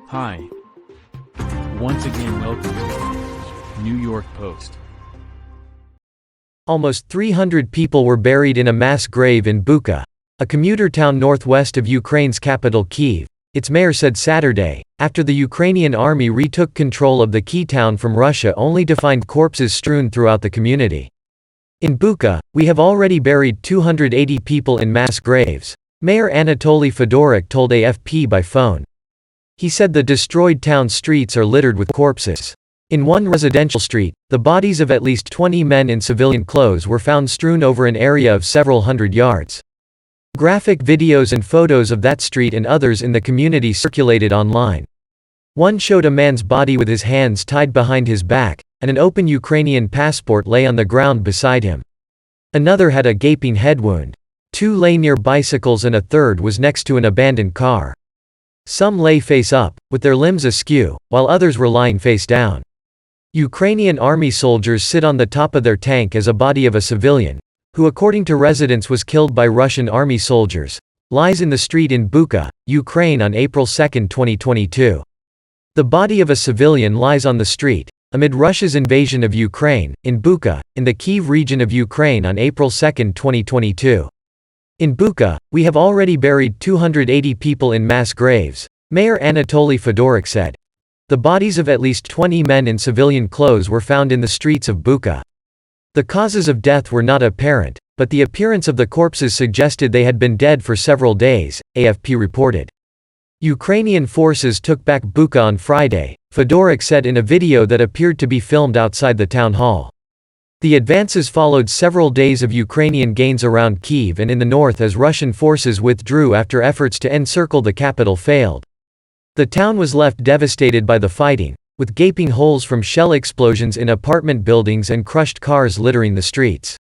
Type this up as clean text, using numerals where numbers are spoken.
Hi. Once again welcome to New York Post. Almost 300 people were buried in a mass grave in Bucha, a commuter town northwest of Ukraine's capital Kyiv, its mayor said Saturday, after the Ukrainian army retook control of the key town from Russia only to find corpses strewn throughout the community. In Bucha, we have already buried 280 people in mass graves, Mayor Anatoly Fedoruk told AFP by phone. He said the destroyed town streets are littered with corpses. In one residential street, the bodies of at least 20 men in civilian clothes were found strewn over an area of several hundred yards. Graphic videos and photos of that street and others in the community circulated online. One showed a man's body with his hands tied behind his back, and an open Ukrainian passport lay on the ground beside him. Another had a gaping head wound. Two lay near bicycles and a third was next to an abandoned car. Some lay face up, with their limbs askew, while others were lying face down. Ukrainian army soldiers sit on the top of their tank as a body of a civilian, who according to residents was killed by Russian army soldiers, lies in the street in Bucha, Ukraine on April 2, 2022. The body of a civilian lies on the street, amid Russia's invasion of Ukraine, in Bucha, in the Kyiv region of Ukraine on April 2, 2022. In Bucha, we have already buried 280 people in mass graves, Mayor Anatoly Fedoruk said. The bodies of at least 20 men in civilian clothes were found in the streets of Bucha. The causes of death were not apparent, but the appearance of the corpses suggested they had been dead for several days, AFP reported. Ukrainian forces took back Bucha on Friday, Fedoruk said in a video that appeared to be filmed outside the town hall. The advances followed several days of Ukrainian gains around Kyiv and in the north as Russian forces withdrew after efforts to encircle the capital failed. The town was left devastated by the fighting, with gaping holes from shell explosions in apartment buildings and crushed cars littering the streets.